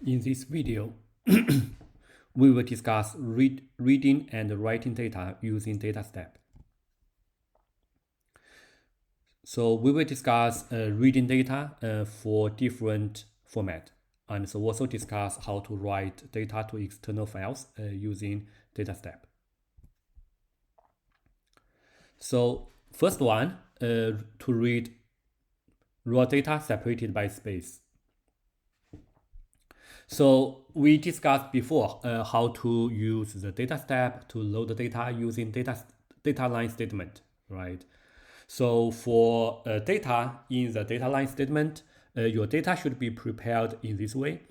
In this video, we will discuss reading and writing data using data step. So we will discuss reading data for different format, and so also discuss how to write data to external files using data step. So first one, to read raw data separated by space. So we discussed before how to use the data step to load the data using data line statement, right? So for data in the data line statement, your data should be prepared in this way.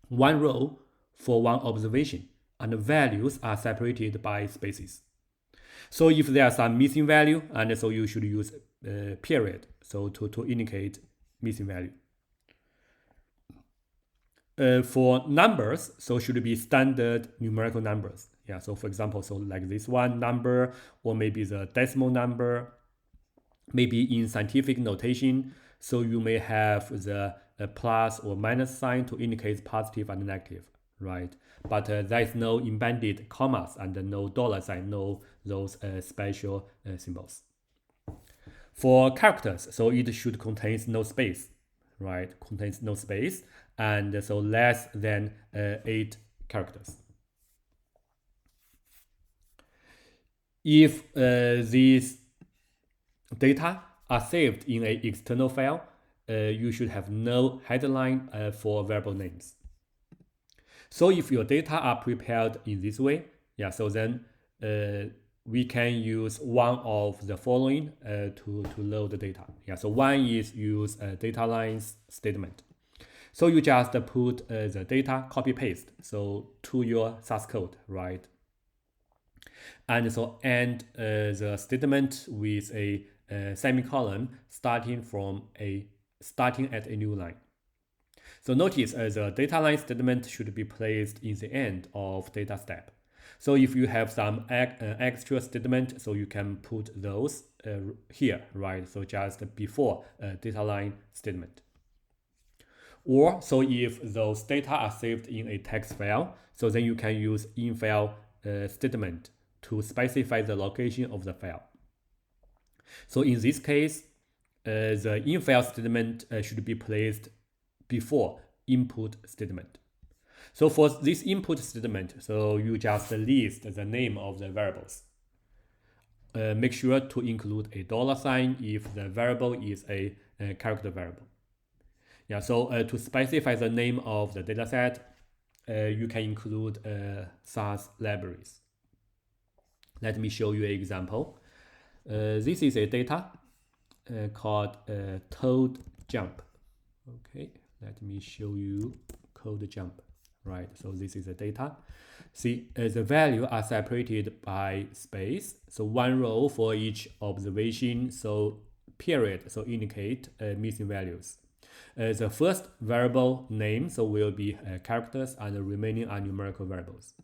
One row for one observation, and the values are separated by spaces. So if there are some missing value, and so you should use period, so to indicate missing value. For numbers, so should be standard numerical numbers. Yeah, so for example, so like this one number, or maybe the decimal number, maybe in scientific notation, so you may have the plus or minus sign to indicate positive and negative, right? But there is no embedded commas and no dollar sign, no those special symbols. For characters, so it should contain no space, right? Contains no space, and so less than 8 characters. If these data are saved in an external file, you should have no headline for variable names. So if your data are prepared in this way, yeah, so then we can use one of the following to load the data. Yeah, so one is use a data lines statement. So you just put the data copy paste so to your SAS code, right? And so end the statement with a semicolon starting at a new line. So notice the data line statement should be placed in the end of data step. So if you have some extra statement, so you can put those here, right? So just before data line statement. Or so if those data are saved in a text file, so then you can use in-file statement to specify the location of the file. So in this case, the in-file statement should be placed before input statement. So for this input statement, so you just list the name of the variables. Make sure to include a dollar sign if the variable is a character variable. Yeah, so to specify the name of the dataset, you can include SAS libraries. Let me show you an example. This is a data called toad jump. Okay, let me show you code jump. Right, so this is the data. See, the value are separated by space. So one row for each observation. So period, so indicate missing values. The first variable name so will be characters, and the remaining are numerical variables.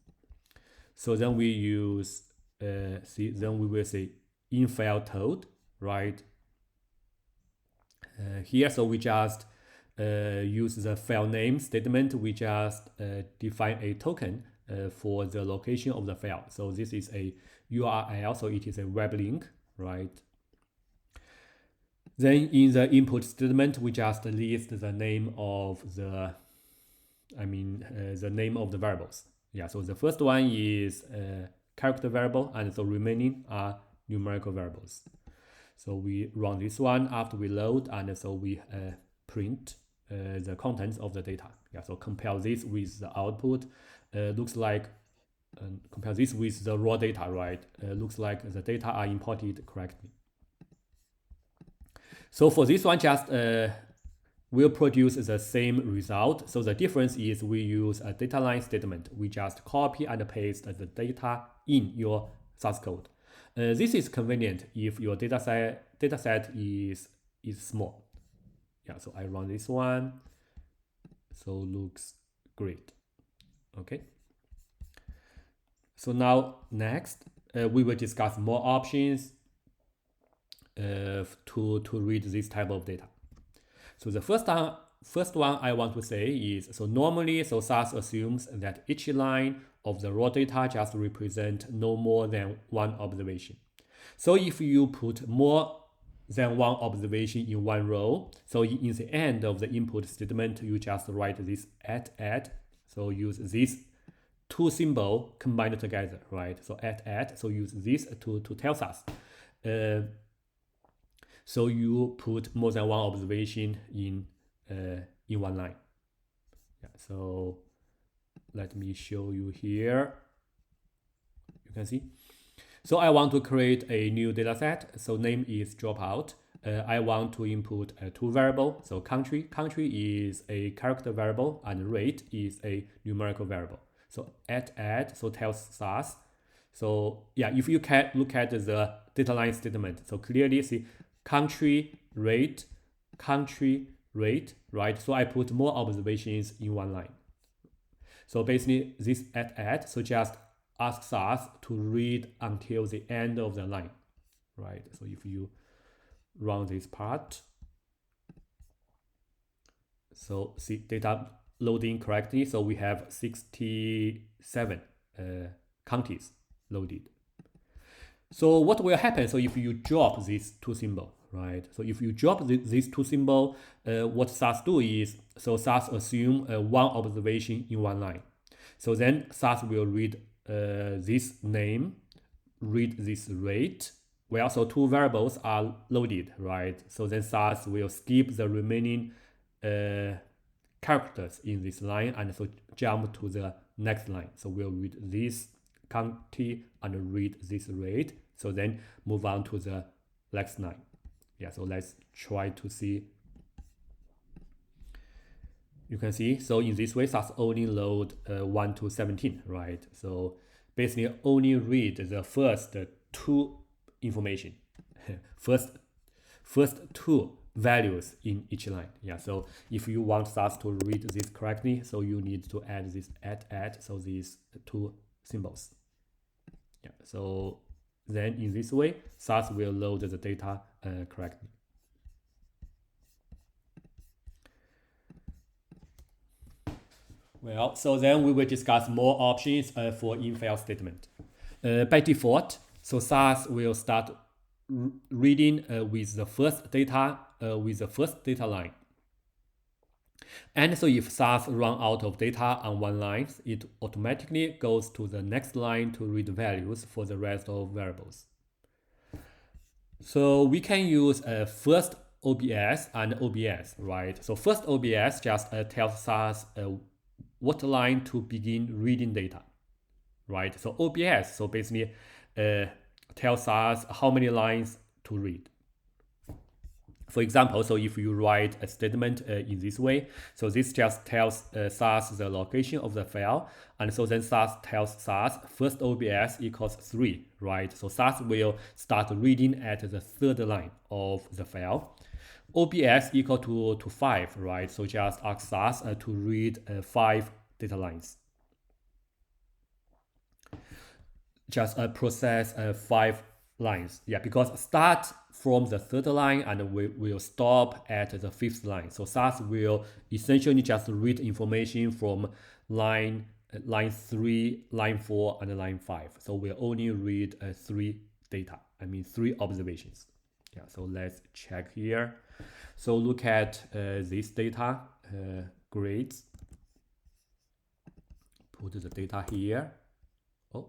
So then we use then we will say in-file toad, right? Here, so we just use the file name statement. We just define a token for the location of the file. So this is a URL, so it is a web link, right? Then in the input statement, we just list the name of the name of the variables. Yeah, so the first one is character variable, and the remaining are numerical variables. So we run this one after we load, and so we print the contents of the data. Yeah, so compare this with the output. Looks like compare this with the raw data, right? Looks like the data are imported correctly. So for this one, just will produce the same result. So the difference is we use a data line statement. We just copy and paste the data in your SAS code. This is convenient if your data set is small. Yeah, so I run this one. So looks great. Okay. So now next, we will discuss more options to read this type of data. So the first first one I want to say is, so normally, so SAS assumes that each line of the raw data just represent no more than one observation. So if you put more than one observation in one row, so in the end of the input statement, you just write this at, so use this two symbol combined together, right? So at, so use this to tell SAS. So you put more than one observation in one line. Yeah, so let me show you here. You can see. So I want to create a new data set. So name is dropout. I want to input two variables. So country is a character variable and rate is a numerical variable. So at, so tells SAS. So yeah, if you can look at the data line statement, so clearly see country rate, right? So I put more observations in one line. So basically this at, so just ask SAS to read until the end of the line, right? So if you run this part, so see data loading correctly. So we have 67 counties loaded. So what will happen? So if you drop these two symbols, right? So if you drop these two symbols, what SAS do is, so SAS assume one observation in one line. So then SAS will read this name, read this rate. Well, so two variables are loaded, right? So then SAS will skip the remaining characters in this line and so jump to the next line. So we'll read this county and read this rate. So then move on to the next line. Yeah, so let's try to see. You can see, so in this way, SAS only load 1 to 17, right? So basically only read the first two information, first two values in each line. Yeah, so if you want SAS to read this correctly, so you need to add this at, so these two symbols. Yeah, so then in this way, SAS will load the data correctly. Well, so then we will discuss more options for in-file statement. By default, so SAS will start reading with the first data line. And so if SAS run out of data on one line, it automatically goes to the next line to read values for the rest of variables. So we can use first OBS and OBS, right? So first OBS just tells SAS what line to begin reading data, right? So OBS, so basically tells us how many lines to read. For example, so if you write a statement in this way, so this just tells SAS the location of the file, and so then SAS tells SAS first OBS equals 3, right? So SAS will start reading at the third line of the file. OBS equal to 5, right? So just ask SAS to read 5 data lines. Just process 5 lines. Yeah, because start from the third line and we will stop at the 5th line. So SAS will essentially just read information from line 3, line 4, and line 5. So we'll only read 3 observations. Yeah, so let's check here. So look at this data, grades. Put the data here. Oh,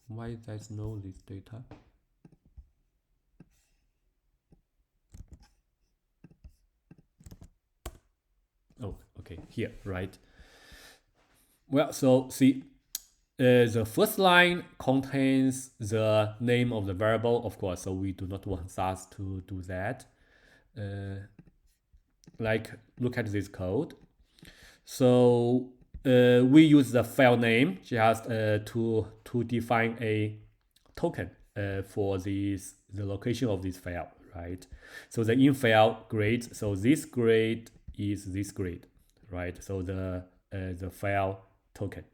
why there's no this data? Oh, okay, here, right? Well, so see, the first line contains the name of the variable, of course, so we do not want SAS to do that. Like, look at this code. So we use the file name just to define a token for the location of this file, right? So the in-file grade, so this grade is this grade, right? So the file token.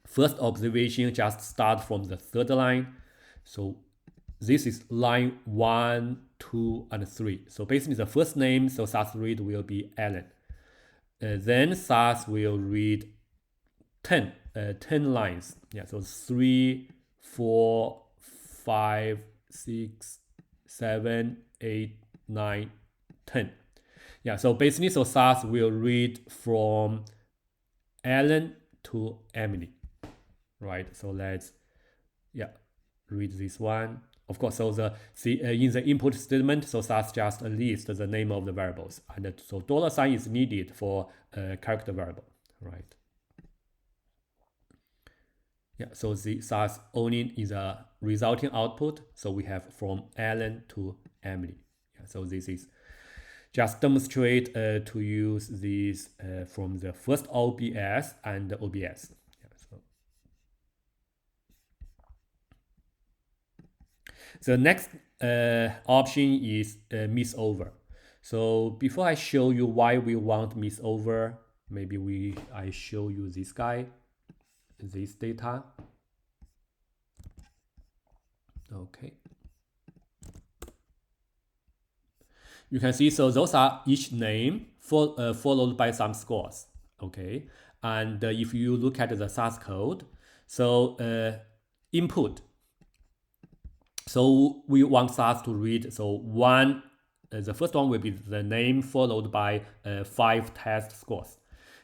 First observation just start from the third line. So this is line 1, 2, and 3. So basically the first name, so SAS read will be Alan. Then SAS will read 10 lines. Yeah, so 3, 4, 5, 6, 7, 8, 9, 10. Yeah, so basically, so SAS will read from Alan to Emily, right? So let's, read this one. Of course, so in the input statement, so SAS just lists the name of the variables, and so $sign is needed for a character variable, right? Yeah, so the SAS only is a resulting output. So we have from Alan to Emily. Yeah, so this is just demonstrate to use these from the first OBS and the OBS. Yeah, so the next option is miss over. So before I show you why we want miss over, maybe I show you this guy, this data. Okay. You can see, so those are each name followed by some scores. Okay. And if you look at the SAS code, so input. So we want SAS to read, so one, the first one will be the name followed by 5 test scores.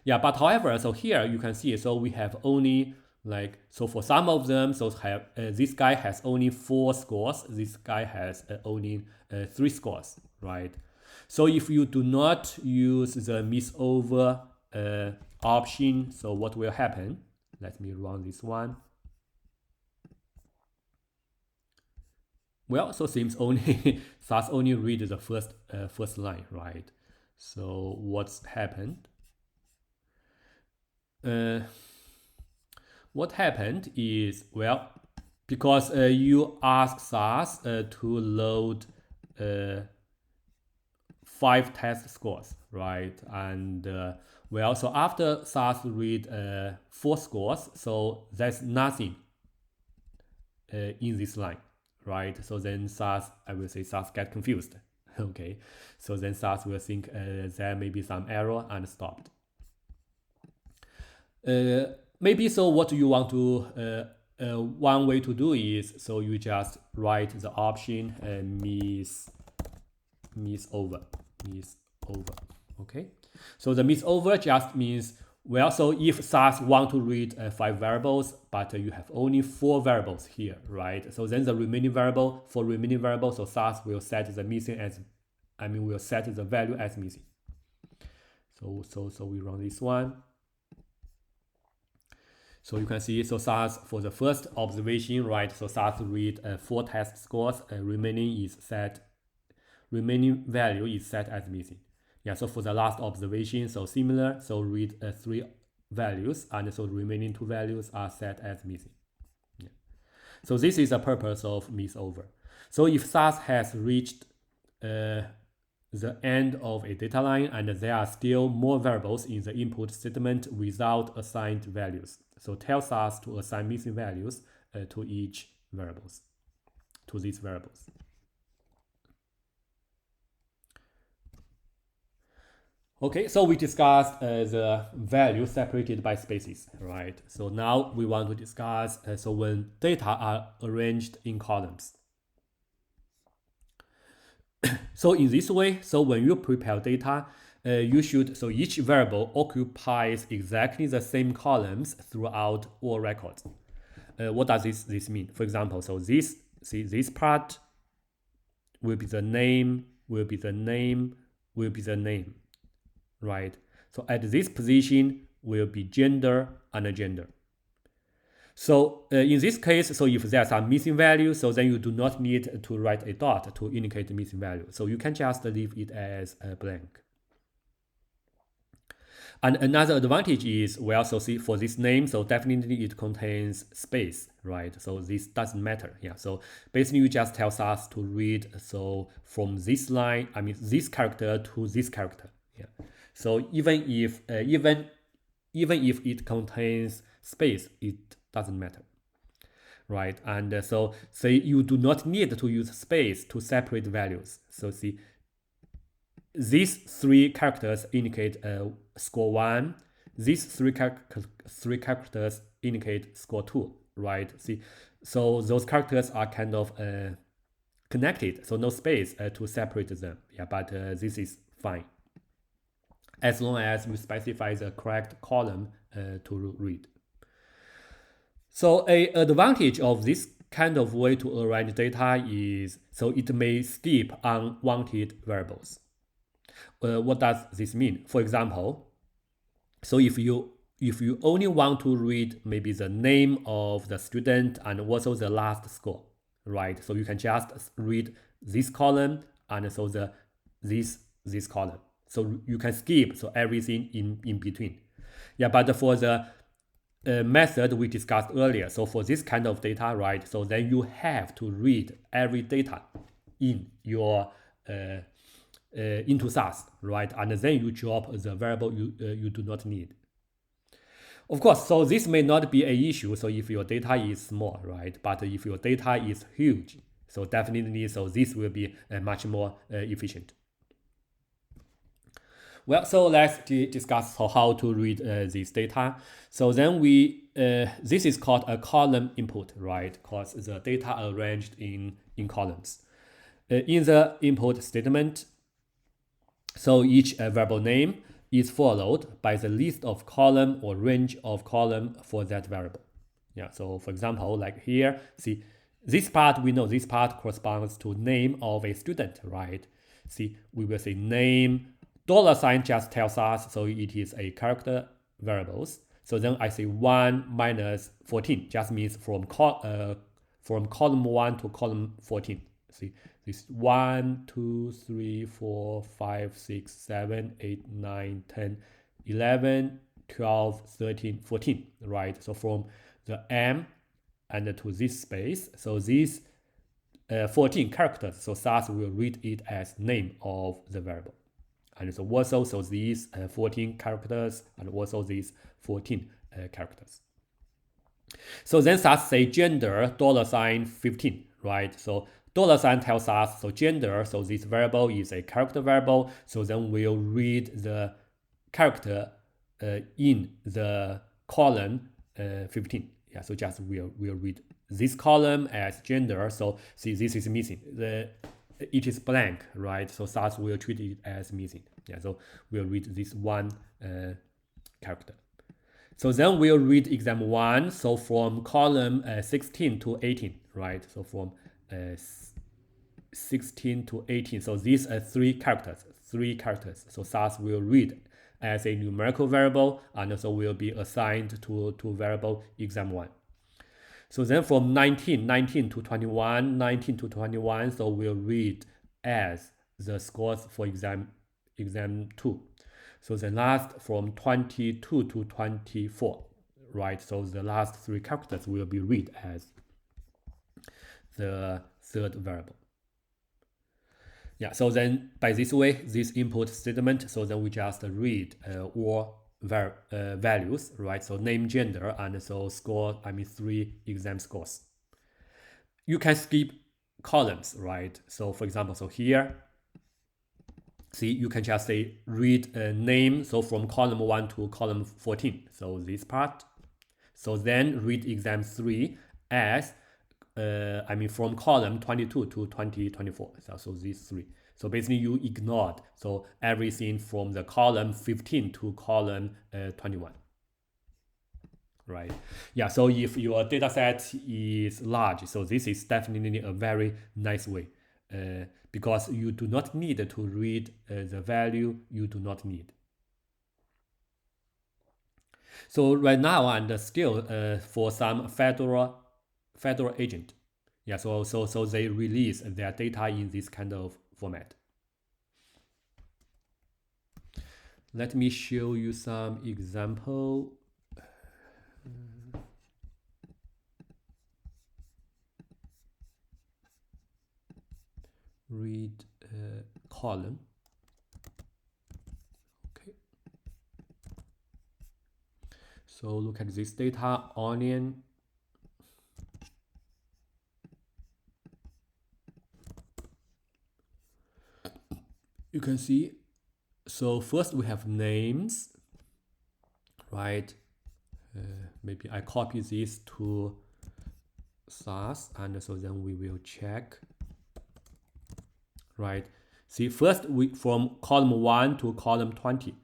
Yeah, but however, so here you can see, so we have only like, so for some of them, so this guy has only 4 scores, this guy has only 3 scores, right? So if you do not use the miss over option, so what will happen? Let me run this one. Well, so seems only SAS only read the first line, right? So what's happened? What happened is, well, because you ask SAS to load 5 test scores, right? And well, so after SAS read 4 scores, so there's nothing in this line, right? So then SAS, I will say SAS get confused. Okay, so then SAS will think there may be some error and stopped. Maybe so what you want to, one way to do is, so you just write the option miss over. Okay, so the miss over just means, well, so if SAS want to read 5 variables, but you have only 4 variables here, right? So then the remaining variable, so SAS will set the missing as, will set the value as missing. So we run this one. So you can see, so SAS for the first observation, right? So SAS read 4 test scores, remaining value is set as missing. Yeah, so for the last observation, so similar, so read 3 values, and so the remaining 2 values are set as missing. Yeah. So this is the purpose of miss over. So if SAS has reached the end of a data line and there are still more variables in the input statement without assigned values, so tell SAS to assign missing values to each variables, to these variables. Okay, so we discussed the value separated by spaces, right? So now we want to discuss, so when data are arranged in columns. So in this way, so when you prepare data, you should, so each variable occupies exactly the same columns throughout all records. What does this mean? For example, so this part will be the name, right? So at this position will be gender and gender. So in this case, so if there's a missing value, so then you do not need to write a dot to indicate the missing value. So you can just leave it as a blank. And another advantage is, well, so see for this name, so definitely it contains space, right? So this doesn't matter. Yeah. So basically you just tell SAS to read, so from this line, this character to this character. Yeah. So even if it contains space, it doesn't matter. right? And so say you do not need to use space to separate values. So see, these three characters indicate score 1. These three characters indicate score 2, right? See, so those characters are kind of connected, so no space to separate them. Yeah, but this is fine as long as you specify the correct column to read. So a advantage of this kind of way to arrange data is so it may skip unwanted variables. What does this mean? For example, so if you only want to read maybe the name of the student and also the last score, right? So you can just read this column and so this column. So you can skip so everything in between. Yeah, but for the method we discussed earlier, so for this kind of data, right? So then you have to read every data in your into SAS, right? And then you drop the variable you do not need. Of course, so this may not be an issue. So if your data is small, right? But if your data is huge, so definitely, so this will be much more efficient. Well, so let's discuss how to read this data. So then this is called a column input, right? Because the data arranged in columns. In the input statement, so each variable name is followed by the list of column or range of column for that variable. Yeah, so for example, like here, see, this part, we know this part corresponds to name of a student, right? See, we will say name, $sign just tells us, so it is a character variables. So then I say 1 minus 14, just means from column 1 to column 14. See, this 1, 2, 3, 4, 5, 6, 7, 8, 9, 10, 11, 12, 13, 14, right? So from the M and to this space, so these 14 characters, so SAS will read it as name of the variable. And so also, so these 14 characters and also these 14 characters. So then SAS say gender $15, right? So $sign tells us, so gender, so this variable is a character variable. So then we'll read the character in the column 15. Yeah, so just we'll read this column as gender. So see, this is missing. It is blank, right? So SAS will treat it as missing. Yeah, so we'll read this one character. So then we'll read exam 1. So from column 16 to 18, right? So from 16 to 18. So these are three characters. So SAS will read as a numerical variable and also will be assigned to variable exam 1. So then from 19 to 21, so we'll read as the scores for exam 2. So the last from 22 to 24, right? So the last three characters will be read as the third variable. Yeah, so then by this way, this input statement, so then we just read all values, right? So name, gender, and so score, 3 exam scores. You can skip columns, right? So for example, so here, see, you can just say read name, so from column 1 to column 14, so this part. So then read exam 3 as, from column 22 to 24, so these three. So basically you ignored so everything from the column 15 to column 21, right? Yeah, so if your data set is large, so this is definitely a very nice way because you do not need to read the value you do not need. So right now, and still for some federal agent, yeah, so they release their data in this kind of format. Let me show you some example. Read column. Okay. So look at this data, onion. you can see, so first we have names, right? Maybe I copy this to SAS, and so then we will check, right? See, first we from column 1 to column 20.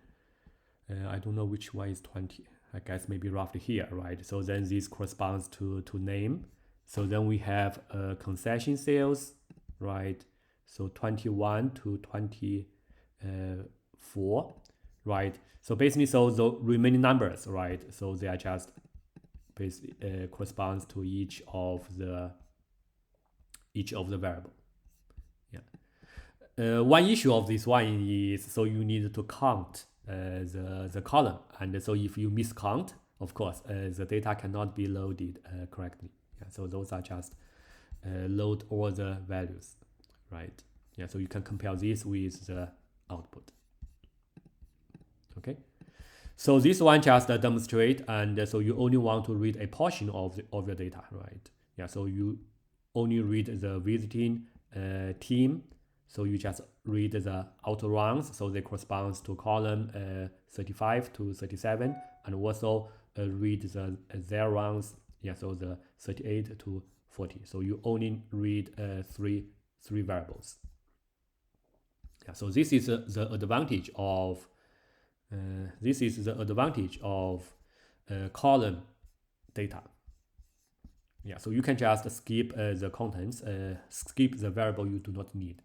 I don't know which one is 20. I guess maybe roughly here, right? So then this corresponds to name. So then we have concession sales, right? So 21 to 24, right? So basically, so the remaining numbers, right? So they are just basically corresponds to each of the variable. Yeah. One issue of this one is so you need to count the column, and so if you miscount, of course, the data cannot be loaded correctly. Yeah, so those are just load all the values, right? Yeah, so you can compare this with the output. Okay, so this one just demonstrate, and so you only want to read a portion of your data, right? Yeah, so you only read the visiting team. So you just read the outer rounds, so they corresponds to column 35 to 37, and also read the their rounds, yeah, so the 38 to 40. So you only read three variables. Yeah, so this is the advantage of column data. Yeah, so you can just skip the contents, skip the variable you do not need.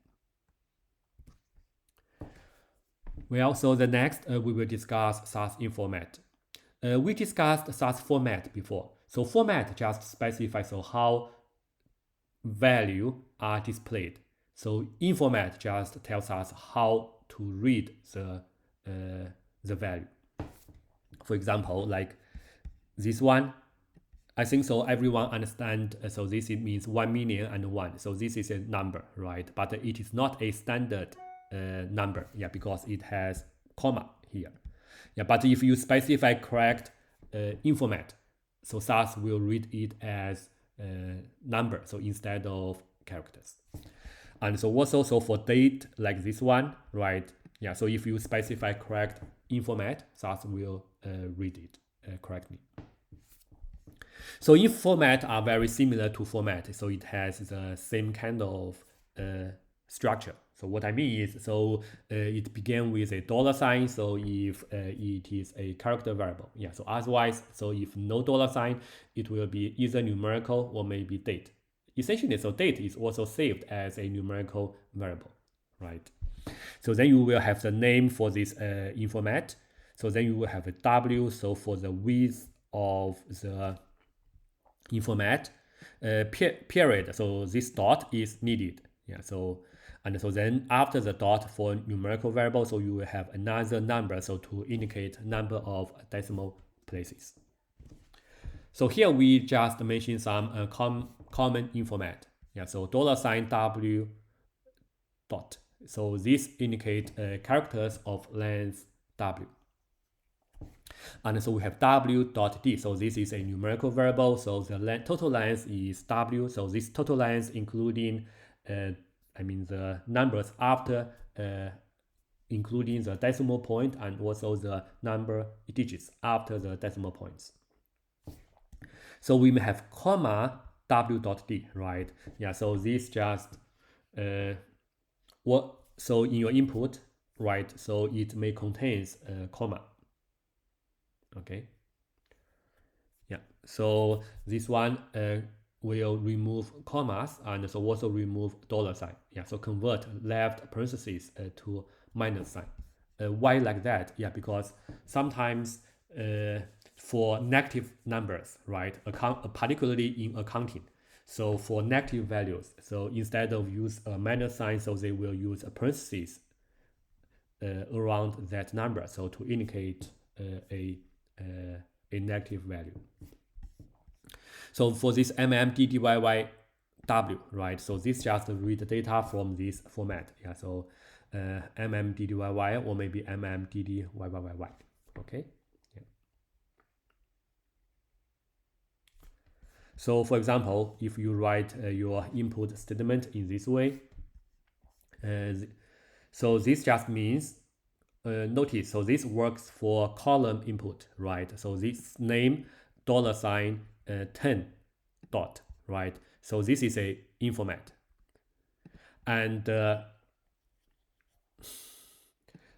Well, so the next we will discuss SAS in format. We discussed SAS format before. So format just specifies so how value are displayed. So in format just tells us how to read the value. For example, like this one, I think so everyone understand, so this means 1,000,001. So this is a number, right? But it is not a standard number, yeah, because it has comma here. Yeah, but if you specify correct in format, so SAS will read it as number, so instead of characters. And so also, so for date like this one, right? Yeah, so if you specify correct in format, SAS will read it correctly. So in format are very similar to format, so it has the same kind of structure. So what I mean is, so it began with a $sign. So if it is a character variable, yeah. So otherwise, so if no $sign, it will be either numerical or maybe date. Essentially, so date is also saved as a numerical variable, right? So then you will have the name for this in format. So then you will have a W. So for the width of the in format, period. So this dot is needed. Yeah. So and so then after the dot for numerical variable, so you will have another number, so to indicate number of decimal places. So here we just mention some common in format. Yeah. So $sign W dot. So this indicate characters of length W. And so we have w.d. So this is a numerical variable. So the total length is w. So this total length including, the numbers after, including the decimal point and also the number digits after the decimal points. So we may have comma w.d, right? Yeah. So this just so in your input, right? So it may contains a comma. Okay. Yeah. So this one will remove commas and so also remove $sign. Yeah. So convert left parentheses to minus sign. Why like that? Yeah, because sometimes for negative numbers, right? Particularly in accounting. So for negative values, so instead of use a minus sign, so they will use a parentheses around that number, so to indicate a negative value. So for this mmDDYYW, right? So this just read the data from this format. Yeah. So mmDDYY or maybe mmDDYYY. Okay. Yeah. So for example, if you write your input statement in this way, So this just means, notice, so this works for column input, right? So this name $10 dot, right? So this is a informat. And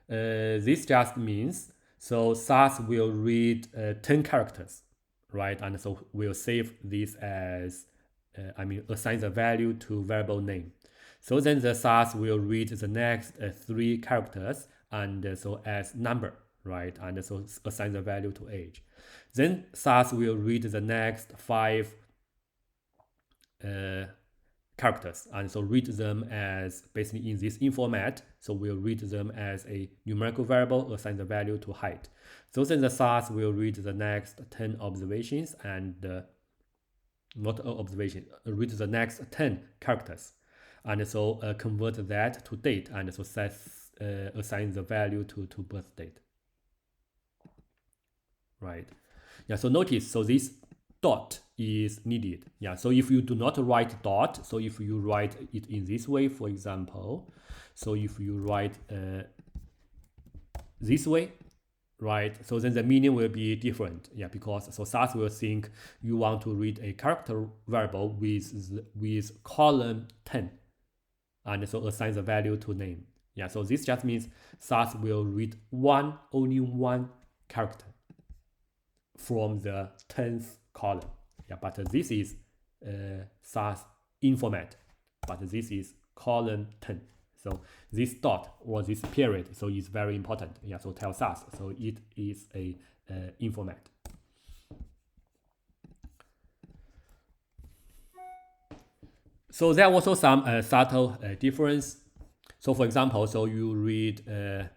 this just means, so SAS will read 10 characters, right? And so we'll save this as, assign the value to variable name. So then the SAS will read the next 3 characters and so as number, right? And so assign the value to age. Then SAS will read the next 5 characters and so read them as basically in this informat. So we'll read them as a numerical variable, assign the value to height. So then the SAS will read the next 10 observations and not observation, read the next 10 characters and so convert that to date and so assign the value to birth date, right? Yeah, so notice, so this dot is needed. Yeah, so if you do not write dot, so if you write it in this way, for example, so if you write this way, right, so then the meaning will be different. Yeah, because so SAS will think you want to read a character variable with column 10 and so assign the value to name. Yeah, so this just means SAS will read only one character from the 10th column. Yeah, but this is SAS informat, but this is column 10. So this dot or this period, so is very important. Yeah, so tell SAS, so it is a informat. So there are also some subtle difference. So for example, so you read the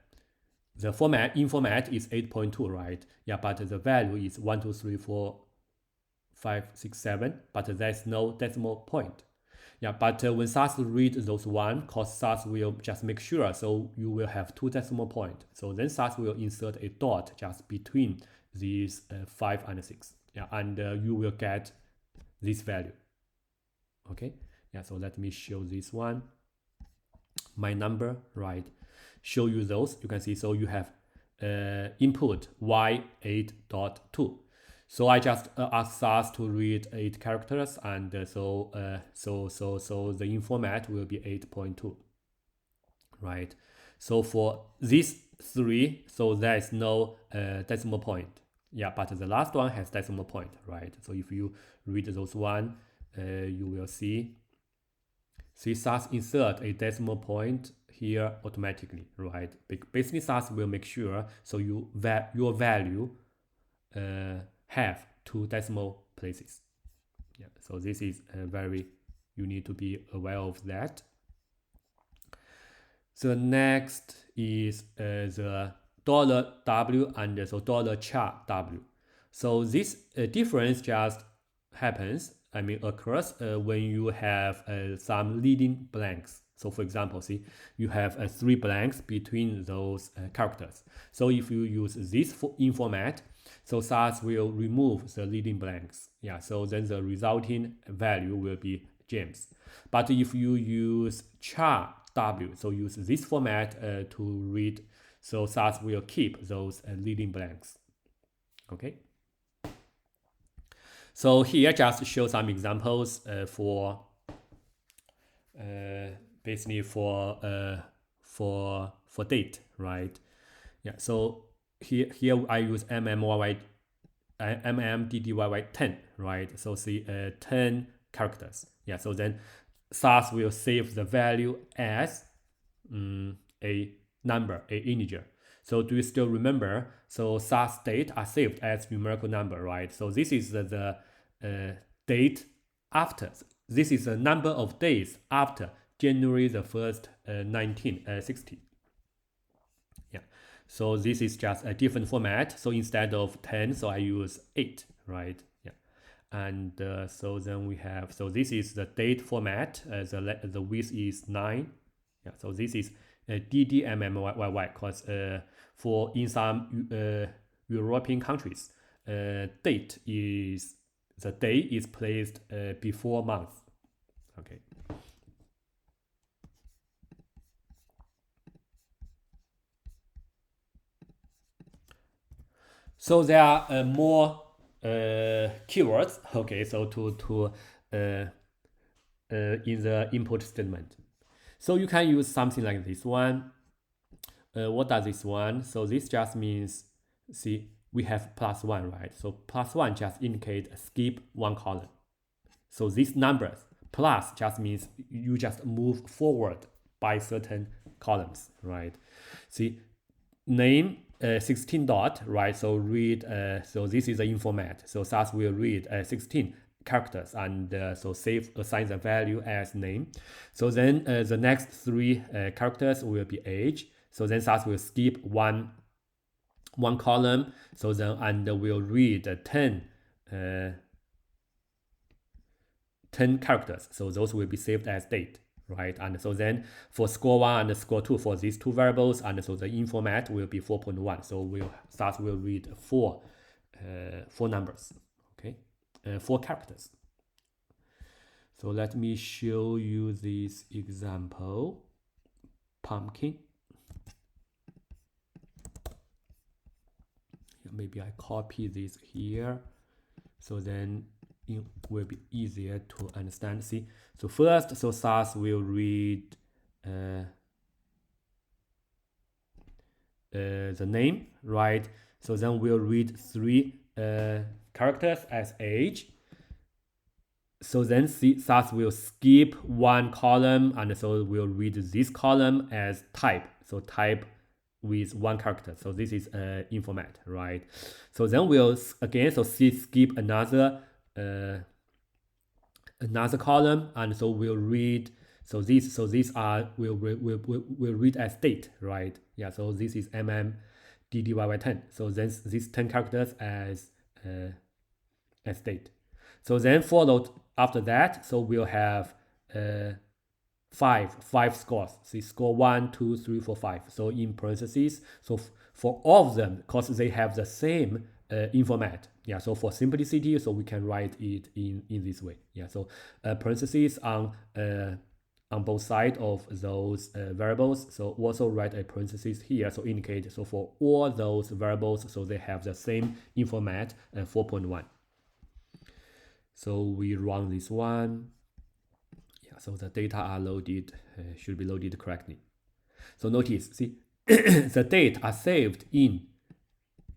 informat is 8.2, right? Yeah, but the value is 1, 2, 3, 4, 5, 6, 7, but there's no decimal point. Yeah, but when SAS read those one, because SAS will just make sure, so you will have 2 decimal points. So then SAS will insert a dot just between these 5 and 6. Yeah, and you will get this value. Okay, yeah, so let me show this one. My number, right? Show you those. You can see, so you have input y8.2. So I just ask SAS to read 8 characters, and so the informat will be 8.2, right? So for these 3, so there is no decimal point. Yeah, but the last one has decimal point, right? So if you read those one, you will see SAS insert a decimal point here automatically, right? Basically, SAS will make sure so your value have 2 decimal places. Yeah, so this is you need to be aware of that. The next is the $W and so $char W. So this difference just happens, occurs when you have some leading blanks. So for example, see, you have 3 blanks between those characters. So if you use this informat, so SAS will remove the leading blanks. Yeah, so then the resulting value will be James. But if you use char W, so use this format to read, so SAS will keep those leading blanks. Okay. So here just show some examples for basically for date, right? Yeah. So here I use MMDDYY10, right? So see 10 characters. Yeah. So then SAS will save the value as a number, a integer. So do you still remember? So SAS date are saved as numerical number, right? So this is the date after. This is the number of days after January the 1st, 1960. Yeah. So this is just a different format. So instead of 10, so I use 8, right? Yeah. And so then we have, so this is the date format. The width is 9. Yeah. So this is DDMMYY, because for in some European countries, date is the day is placed before month. Okay. So there are more keywords. Okay, so in the input statement. So you can use something like this one. What does this one? So this just means, see, we have +1, right? So +1 just indicate skip one column. So these numbers plus just means you just move forward by certain columns, right? See, name 16 dot, right? So read, so this is the informat. So SAS will read 16 characters and so save assign the value as name. So then the next three characters will be age. So then SAS will skip one column. So then and will read 10 characters. So those will be saved as date, right? And so then for score 1 and score 2 for these two variables, and so the informat will be 4.1. So SAS will read four numbers, okay, 4 characters. So let me show you this example. Pumpkin. Maybe I copy this here. So then it will be easier to understand. See, so first, so SAS will read the name, right? So then we'll read 3 characters as age. So then SAS will skip one column, and so we'll read this column as type. So type with 1 character. So this is informat, right? So then we'll again skip another column, and so we'll read. So these are we'll read as date, right? Yeah. So this is DDYY10. So then these 10 characters as date. So then followed after that. So we'll have five scores. See, score 1, 2, 3, 4, 5. So in parentheses. So for all of them, because they have the same informat. Yeah. So for simplicity, so we can write it in this way. Yeah. So parentheses on both sides of those variables. So also write a parentheses here. So indicate, so for all those variables, so they have the same informat 4.1. So we run this one. Yeah, so the data are loaded, should be loaded correctly. So notice, see, the date are saved in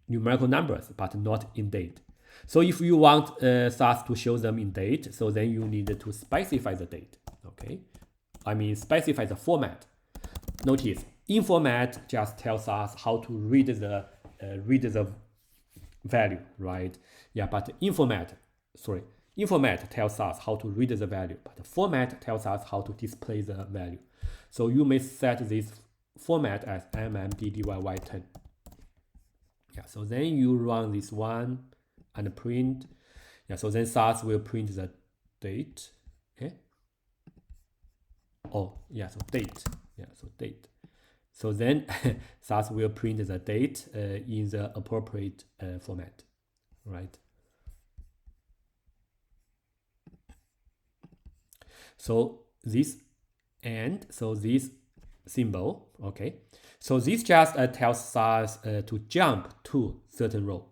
numerical numbers, but not in date. So if you want SAS to show them in date, so then you need to specify the date, okay? I mean, specify the format. Notice, informat just tells us how to read the value, right? Yeah, but informat tells us how to read the value, but the format tells us how to display the value. So you may set this format as MMDDYY10. Yeah, so then you run this one and print. Yeah, so then SAS will print the date. Okay. Oh, yeah, so date. Yeah, so date. So then SAS will print the date in the appropriate format, right? So this this symbol, okay. So this just tells us to jump to certain row.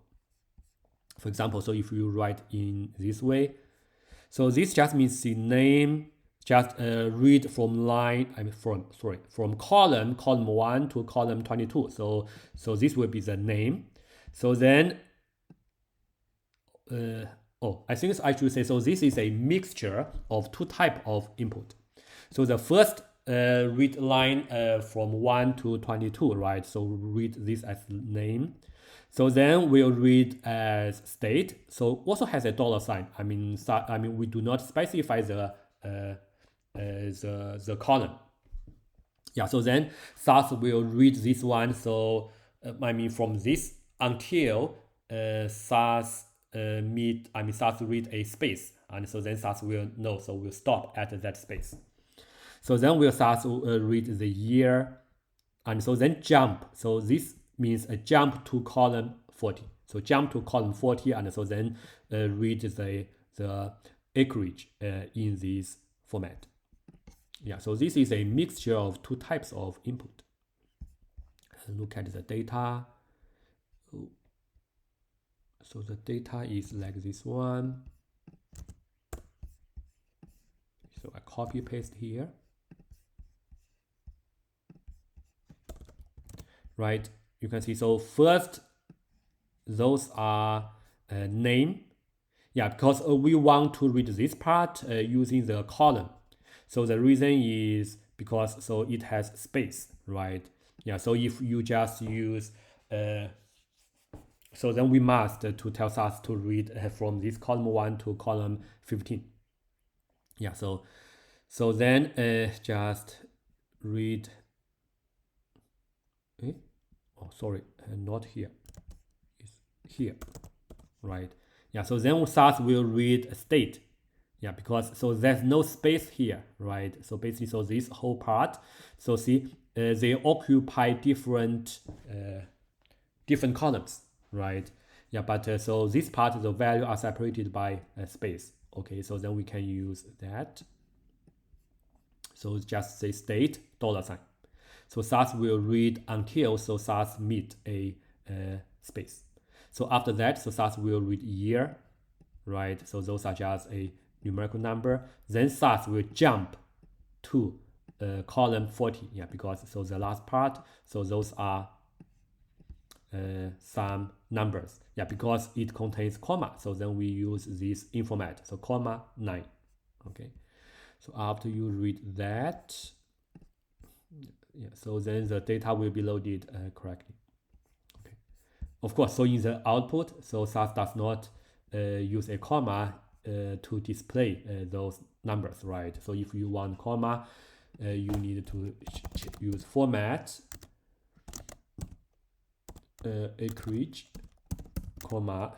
For example, so if you write in this way, so this just means the name just read from from column 1 to column 22. So this will be the name. So then I think I should say, so this is a mixture of 2 types of input. So the first read line from 1 to 22, right? So read this as name. So then we'll read as state. So also has a $sign. I mean we do not specify the column. Yeah. So then SAS will read this one. So from this until SAS SAS read a space, and so then SAS will know. So we'll stop at that space. So then we'll SAS read the year, and so then jump. So this means a jump to column 40. So jump to column 40, and so then read the acreage in this format. Yeah, so this is a mixture of 2 types of input. Look at the data. So the data is like this one. So I copy paste here. Right, you can see, so first those are name. Yeah, because we want to read this part using the column. So the reason is because so it has space, right? Yeah, so if you just use so then we must to tell SAS to read from this column 1 to column 15. Yeah, so then just read. Oh, sorry, not here. It's here, right? Yeah, so then SAS will read state. Yeah, because so there's no space here, right? So basically, so this whole part, so see, they occupy different columns, right? Yeah, but so this part, the value are separated by space. Okay, so then we can use that. So just say state $sign. So SAS will read until so SAS meet a space. So after that, so SAS will read year, right? So those are just a numerical number. Then SAS will jump to column 40, yeah, because so the last part, so those are some numbers, yeah, because it contains comma. So then we use this in format, so comma 9. Okay, so after you read that, yeah, so then the data will be loaded correctly. Okay, of course, so in the output, so SAS does not use a comma to display those numbers, right? So if you want comma, you need to use format acreage, comma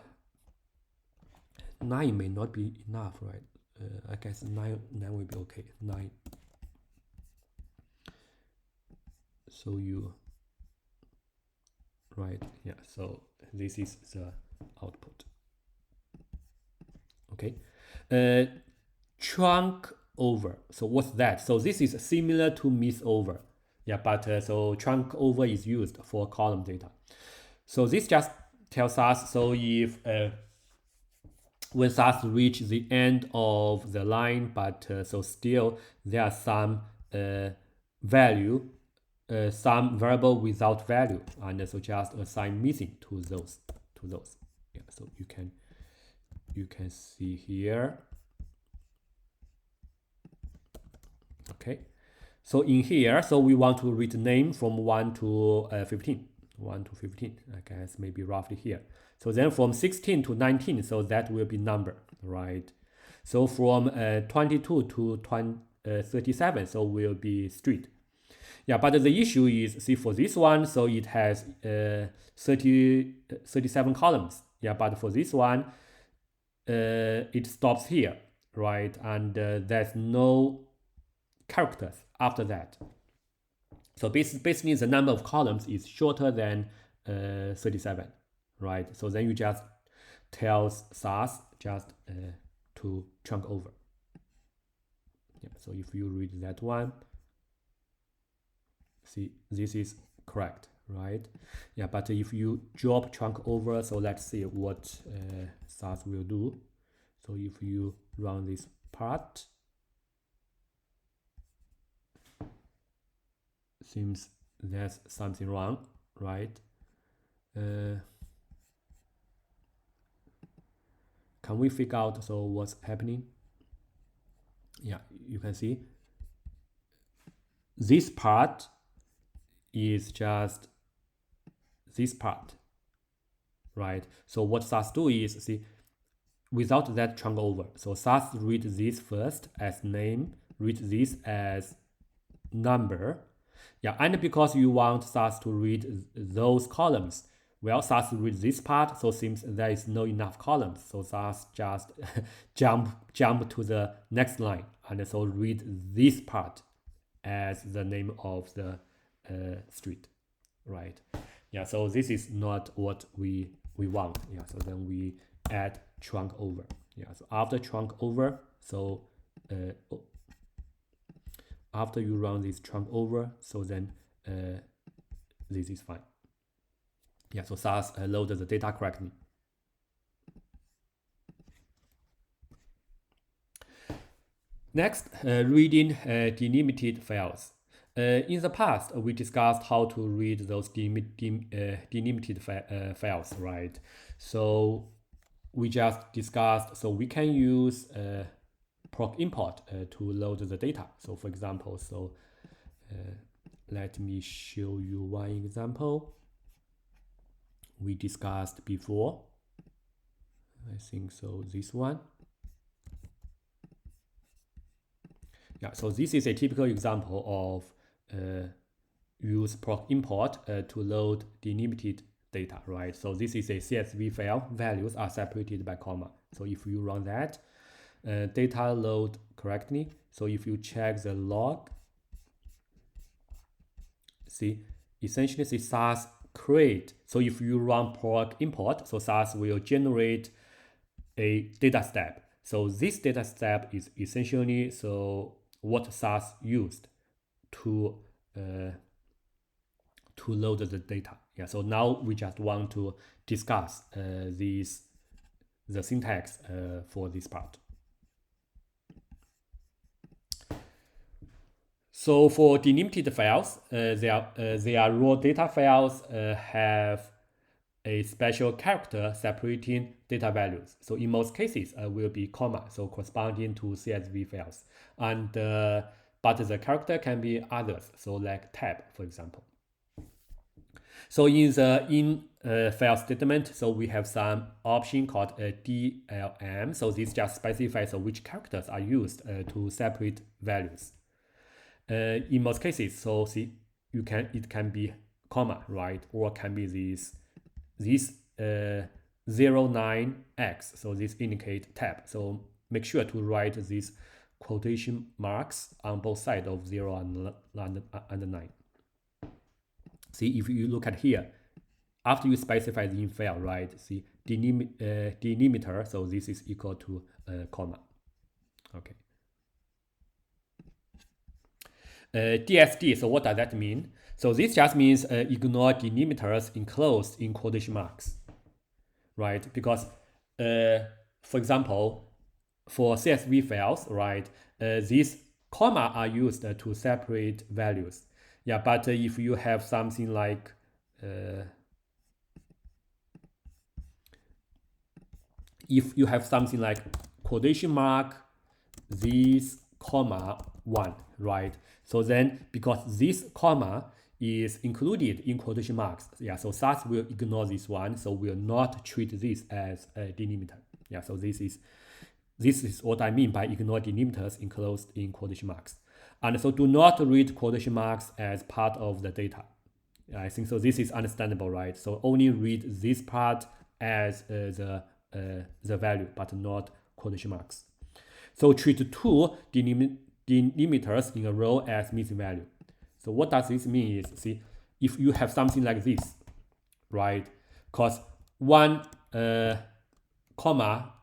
9 may not be enough, right? I guess 9 will be okay. 9. So you, right, yeah, so this is the output. Okay, chunk over, so what's that? So this is similar to miss over, yeah, but so chunk over is used for column data. So this just tells us, so if when SAS reach the end of the line, but so still there are some value, some variable without value, and so just assign missing to those. Yeah, so you can see here. Okay, so in here, so we want to read name from 1 to 15. 1 to 15, I guess maybe roughly here. So then from 16 to 19, so that will be number, right? So from 22 to 37, so will be street. Yeah, but the issue is, see, for this one, so it has 37 columns. Yeah, but for this one, it stops here, right? And there's no characters after that. So basically, the number of columns is shorter than 37, right? So then you just tell SAS just to chunk over. Yeah, so if you read that one, see, this is correct, right? Yeah, but if you drop chunk over, so let's see what SAS will do. So if you run this part, seems there's something wrong, right? Can we figure out so what's happening? Yeah, you can see this part is just this part, right? So what SAS do is, see, without that chunk over, so SAS read this first as name, read this as number. Yeah, and because you want SAS to read those columns, well, SAS read this part, so seems there is no enough columns, so SAS just jump to the next line, and so read this part as the name of the street, right? Yeah, so this is not what we want. Yeah, so then we add trunk over. Yeah, so after trunk over, so after you run this trunk over, so then this is fine. Yeah, so SAS loaded the data correctly. Next, reading delimited files. In the past, we discussed how to read those delimited files, right? So we just discussed, so we can use proc import to load the data. So for example, let me show you one example we discussed before. I think so, this one. Yeah, so this is a typical example of use proc import to load delimited data, right? So this is a CSV file, values are separated by comma. So if you run that, data load correctly. So if you check the log, see, essentially the SAS create. So if you run proc import, so SAS will generate a data step. So this data step is essentially what SAS used to load the data. Yeah. So now we just want to discuss the syntax for this part. So for delimited files, they are raw data files have a special character separating data values. So in most cases, will be comma, so corresponding to CSV files. And but the character can be others, so like tab, for example. So in the file statement, so we have some option called DLM. So this just specifies which characters are used to separate values. In most cases, so see, it can be comma, right, or can be this 09x. So this indicate tab. So make sure to write these quotation marks on both sides of 0 and 9. See, if you look at here, after you specify the in file, right? See, delimiter, so this is equal to comma. Okay. DSD, so what does that mean? So this just means ignore delimiters enclosed in quotation marks, right? Because, for example, for CSV files, right, these comma are used to separate values. Yeah, but if you have something like quotation mark, this comma 1, right? So then because this comma is included in quotation marks, yeah, so SAS will ignore this one, so will not treat this as a delimiter. Yeah, so this is what I mean by ignore delimiters enclosed in quotation marks. And so do not read quotation marks as part of the data. I think so this is understandable, right? So only read this part as the value, but not quotation marks. So treat two delimiters in a row as missing value. So what does this mean is, see, if you have something like this, right? Because one comma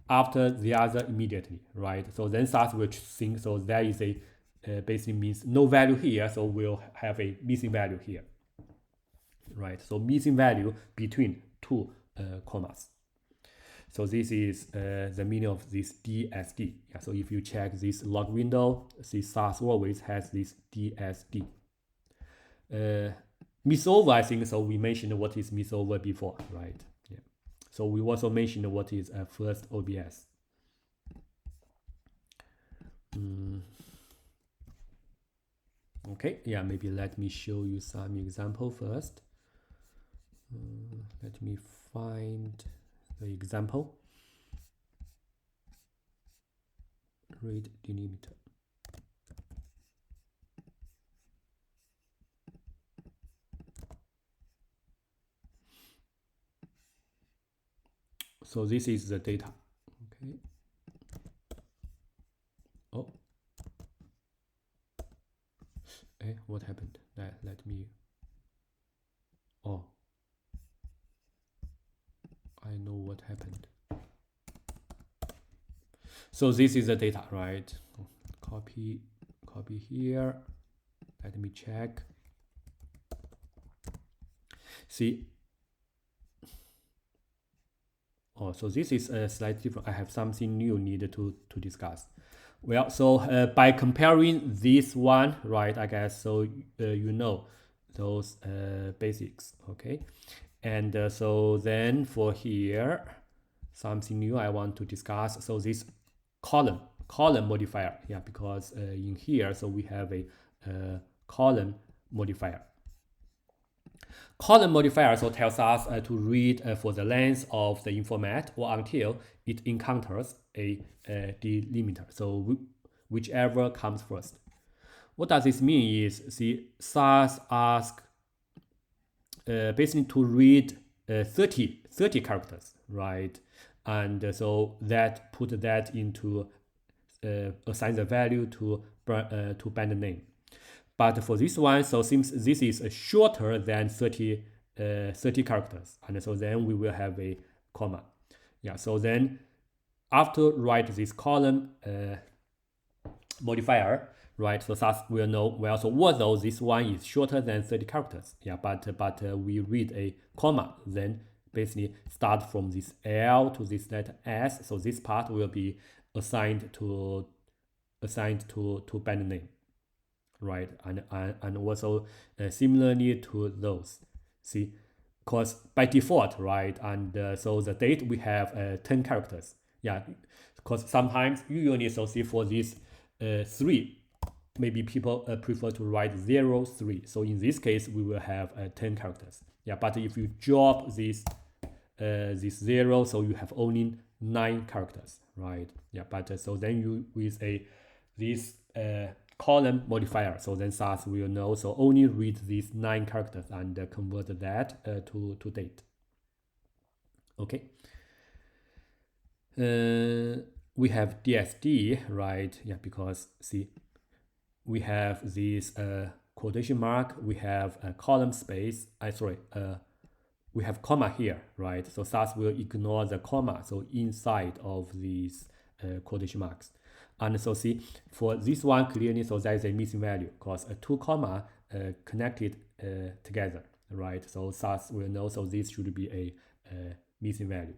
after the other immediately, right? So then SAS will think, so there is a basically means no value here, so we'll have a missing value here, right? So missing value between two commas. So this is the meaning of this DSD. Yeah, so if you check this log window, see SAS always has this DSD. Misover, I think, so we mentioned what is misover before, right? Yeah. So we also mentioned what is first OBS. Okay, yeah, maybe let me show you some example first. Let me find the example. Read delimiter. So this is the data. Okay. Oh. What happened? Let me. Oh. I know what happened. So this is the data, right? Copy here. Let me check. See. Oh, so this is slightly different. I have something new needed to discuss. Well, so by comparing this one, right, I guess, so you know those basics, okay? And so then for here, something new I want to discuss. So this column modifier, yeah, because in here, so we have a column modifier. Column modifier so tells us to read for the length of the format or until it encounters a delimiter. So whichever comes first. What does this mean is, see, SAS asks basically to read 30 characters, right? And so that put that into assign the value to band name. But for this one, so since this is shorter than 30 characters, and so then we will have a comma. Yeah, so then after write this column modifier, right? So SAS will know, well, so although this one is shorter than 30 characters, yeah, but we read a comma, then basically start from this L to this letter S. So this part will be assigned to band name, right? And also similarly to those, see, because by default, right? And so the date we have 10 characters, yeah, because sometimes usually so see for this 3, maybe people prefer to write 0, 3. So in this case, we will have 10 characters. Yeah, but if you drop this 0, so you have only 9 characters, right? Yeah, but so then you with this column modifier, so then SAS will know, so only read these 9 characters and convert that to date. Okay. We have DSD, right? Yeah, because see, we have this quotation mark, we have a column space, we have comma here, right? So SAS will ignore the comma, so inside of these quotation marks. And so see, for this one, clearly, so there is a missing value because 2 comma connected together, right? So SAS will know, so this should be a missing value.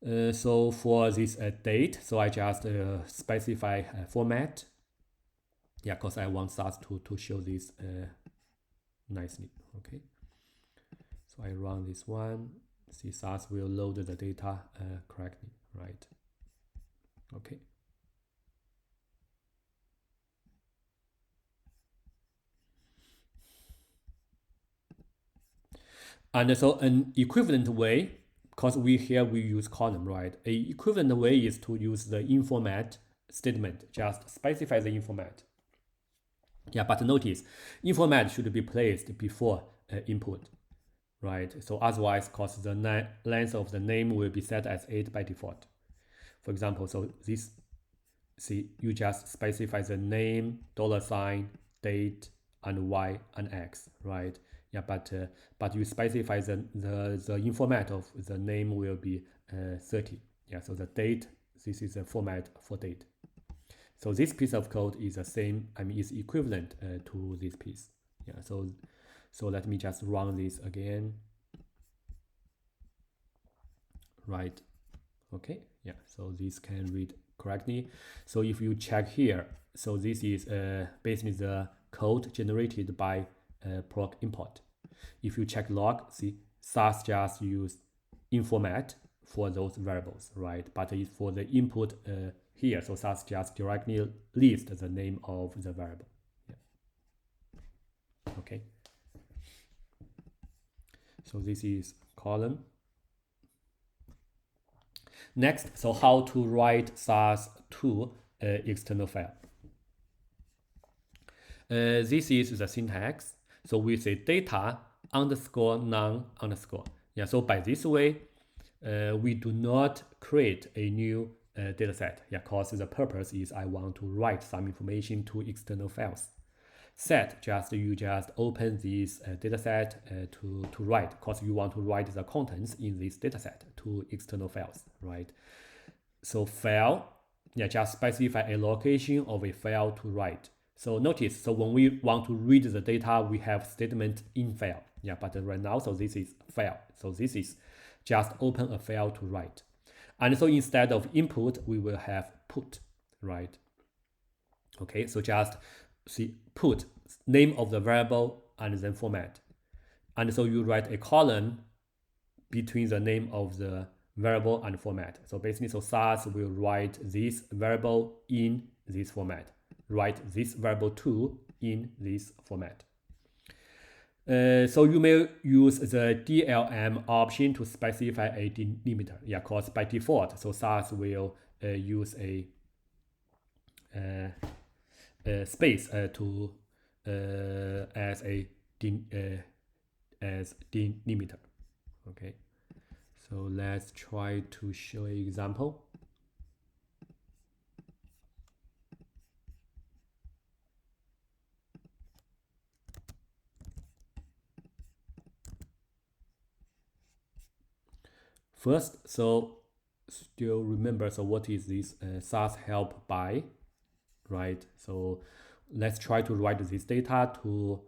Yeah. So for this date, so I just specify format. Yeah, because I want SAS to show this nicely. Okay. So I run this one. See, SAS will load the data correctly, right? Okay. And so an equivalent way, because we use column, right? A equivalent way is to use the informat statement, just specify the informat. Yeah, but notice, informat should be placed before input, right? So otherwise, because the length of the name will be set as 8 by default. For example, so this, see, you just specify the name, $, date, and Y and X, right? Yeah, but you specify the format of the name will be 30. Yeah, so the date, this is the format for date. So this piece of code is the same, I mean, is equivalent to this piece. Yeah, so let me just run this again. Right, okay, yeah, so this can read correctly. So if you check here, so this is basically the code generated by proc import. If you check log, see, SAS just use informat for those variables, right? But for the input here, so SAS just directly lists the name of the variable. Yeah. Okay. So this is column. Next, so how to write SAS to external file. This is the syntax. So we say data underscore none underscore. Yeah, so by this way, we do not create a new data set. Yeah, because the purpose is I want to write some information to external files. Set, you just open this data set to write, because you want to write the contents in this data set to external files, right? So file, yeah, just specify a location of a file to write. So notice, so when we want to read the data, we have statement in file. Yeah, but right now, so this is file. So this is just open a file to write. And so instead of input, we will have put, right? Okay, so just see put name of the variable and then format. And so you write a colon between the name of the variable and format. So basically, so SAS will write this variable in this format, write this variable to in this format. So you may use the DLM option to specify a delimiter. Yeah, because by default, so SAS will use a space to as a delimiter. Okay, so let's try to show an example. First, so still remember, so what is this SAS help by, right? So let's try to write this data to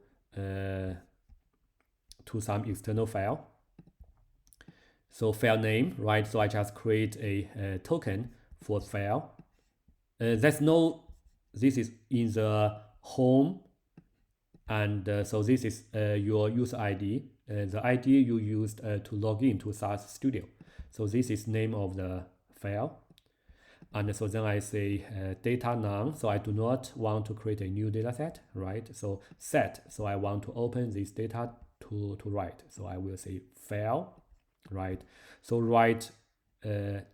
some external file. So file name, right? So I just create a token for file. This is in the home, and so this is your user ID, the ID you used to log in to SAS Studio. So this is name of the file. And so then I say data none. So I do not want to create a new data set, right? So set. So I want to open this data to write. So I will say file, right? So write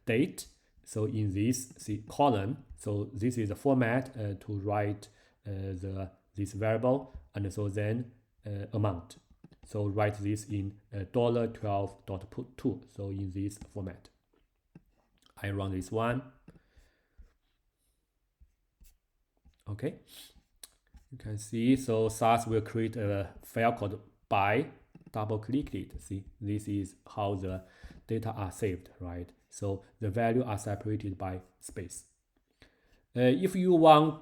date. So in this column, so this is the format to write this variable, and so then amount. So write this in $12.put2. So in this format, I run this one. Okay, you can see, so SAS will create a file called by, double click it. See, this is how the data are saved, right? So the value are separated by space. If you want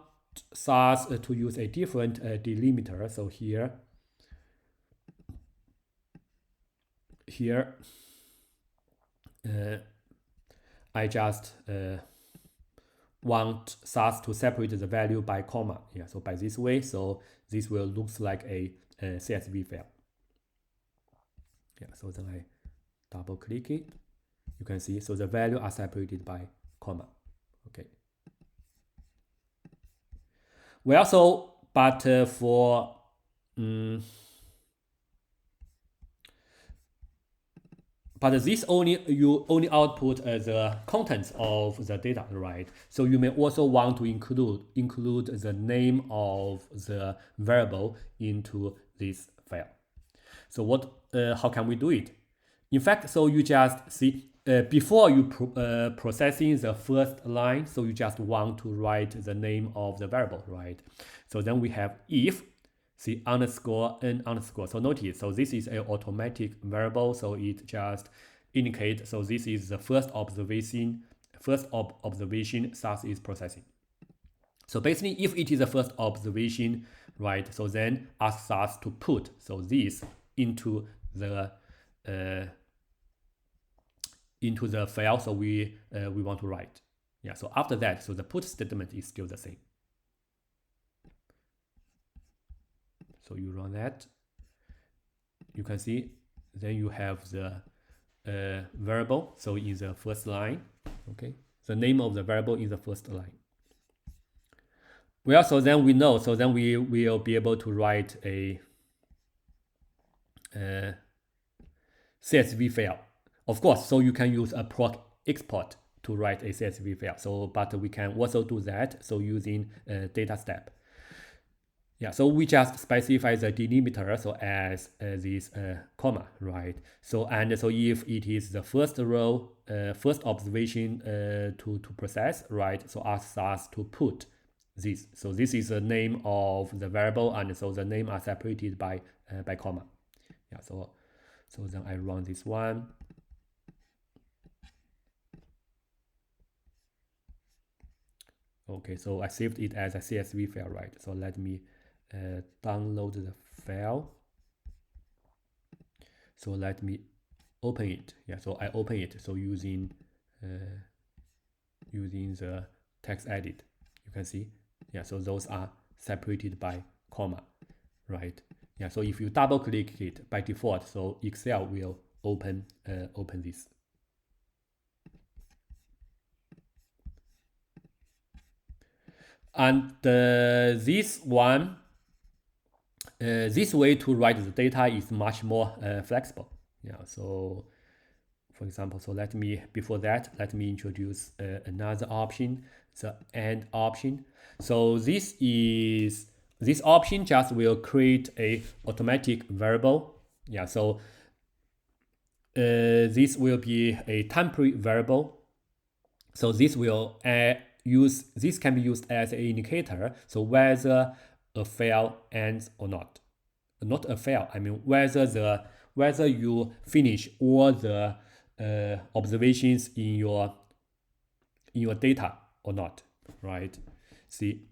SAS to use a different delimiter, so here I just want SAS to separate the value by comma. Yeah, so by this way, so this will looks like a CSV file. Yeah, so then I double click it. You can see, so the value are separated by comma. Okay. Well, so but for but this you only output the contents of the data, right? So you may also want to include the name of the variable into this file. So how can we do it? In fact, so you just see before you processing the first line, so you just want to write the name of the variable, right? So then we have if underscore n underscore. So notice, so this is an automatic variable, so it just indicates, so this is the first observation SAS is processing. So basically, if it is the first observation, right, so then ask SAS to put this into the file, so we want to write. Yeah, so after that, so the put statement is still the same. So you run that, you can see, then you have the variable, so in the first line, okay, the name of the variable in the first line. Well, so then we know, so then we will be able to write a CSV file. Of course, so you can use a proc export to write a CSV file. So, but we can also do that, so using data step. Yeah, so we just specify the delimiter, so as this comma, right? So and so if it is the first row, first observation to process, right? So ask SAS to put this. So this is the name of the variable, and so the name are separated by comma. Yeah, so then I run this one. Okay, so I saved it as a CSV file, right? So let me download the file. So let me open it. Yeah, so I open it. So using the text edit. You can see, yeah, so those are separated by comma, right? Yeah, so if you double click it by default, so Excel will open this. And this one, this way to write the data is much more flexible. Yeah, so for example, so before that, let me introduce another option, the AND option. So this option just will create a automatic variable. Yeah, so this will be a temporary variable. So this will this can be used as an indicator. So whether a file ends or not. Not a file, I mean whether you finish all the observations in your data or not, right? See,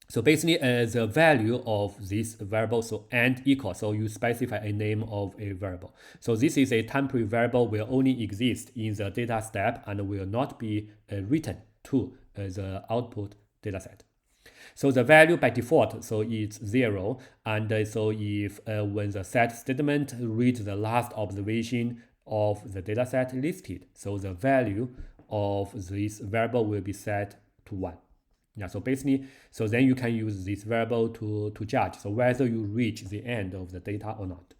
so basically the value of this variable, so and equal, so you specify a name of a variable. So this is a temporary variable, will only exist in the data step and will not be written to the output dataset. So the value by default, so it's 0, and so if when the set statement reads the last observation of the dataset listed, so the value of this variable will be set to 1. Yeah, so basically, so then you can use this variable to judge so whether you reach the end of the data or not.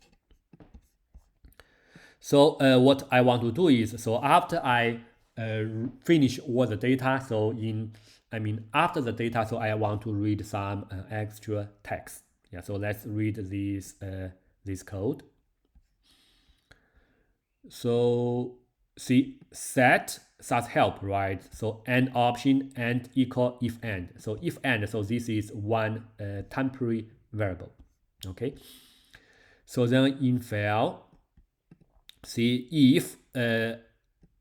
So what I want to do is, so after I finish all the data, so after the data, so I want to read some extra text. Yeah, so let's read this code. So see, set SAS help, right? So AND option, AND equal if AND. So if AND, so this is one temporary variable. Okay. So then in file, see if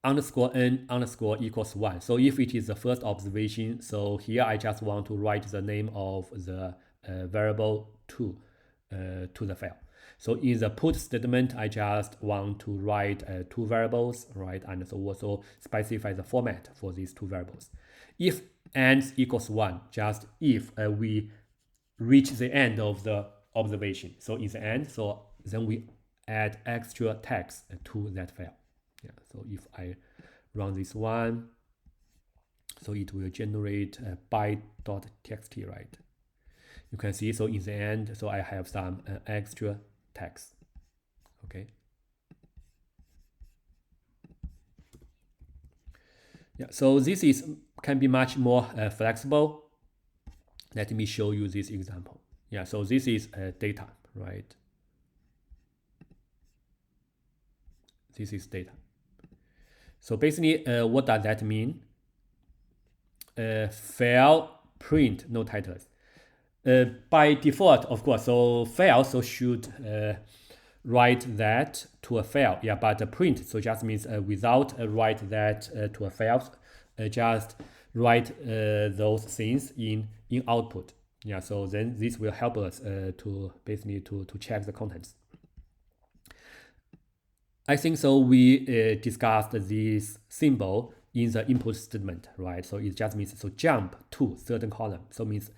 underscore n underscore equals 1. So if it is the first observation, so here I just want to write the name of the variable to the file. So in the put statement, I just want to write two variables, right? And so also specify the format for these two variables. If n equals 1, just if we reach the end of the observation. So in the end, so then we add extra text to that file. Yeah, so if I run this one, so it will generate byte.txt, right? You can see, so in the end, so I have some extra text. Okay. Yeah, so this can be much more flexible. Let me show you this example. Yeah, so this is data, right? This is data. So basically, what does that mean? File print no titles. By default, of course, so file so should write that to a file. Yeah, but the print so just means without write that to a file, just write those things in output. Yeah, so then this will help us to basically to check the contents. I think so we discussed this symbol in the input statement, right? So it just means so jump to certain column. So means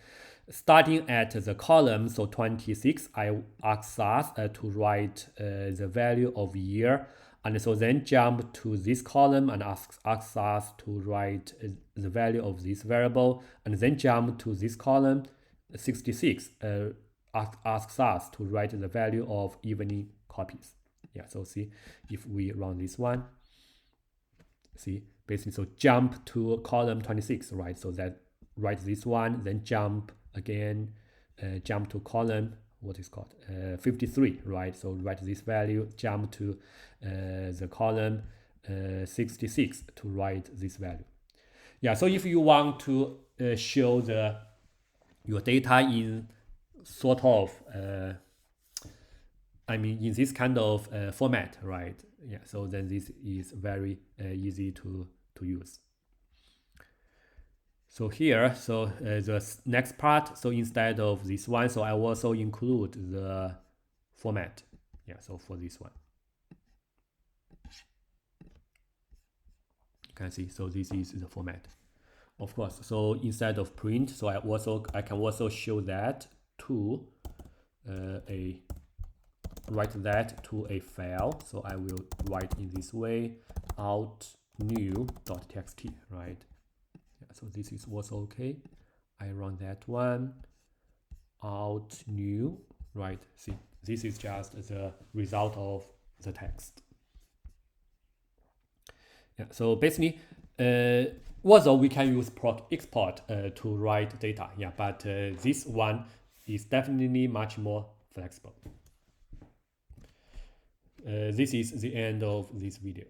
starting at the column, so 26, I ask SAS to write the value of year, and so then jump to this column and ask SAS to write the value of this variable, and then jump to this column, 66, ask SAS to write the value of evening copies. Yeah, so see, if we run this one, see, basically, so jump to column 26, right? So that write this one, then jump again, jump to column, what is called 53, right? So write this value, jump to the column 66 to write this value. Yeah, so if you want to show your data in sort of in this kind of format, right? Yeah, so then this is very easy to use. So here, so the next part, so instead of this one, so I also include the format. Yeah, so for this one. You can see, so this is the format. of course. So instead of print, so I can also show that to write that to a file. So I will write in this way, out new.txt, right? Yeah, so this is also okay. I run that one, out new, right? See, this is just the result of the text. Yeah, so basically, although we can use proc export to write data, yeah, but this one is definitely much more flexible. This is the end of this video.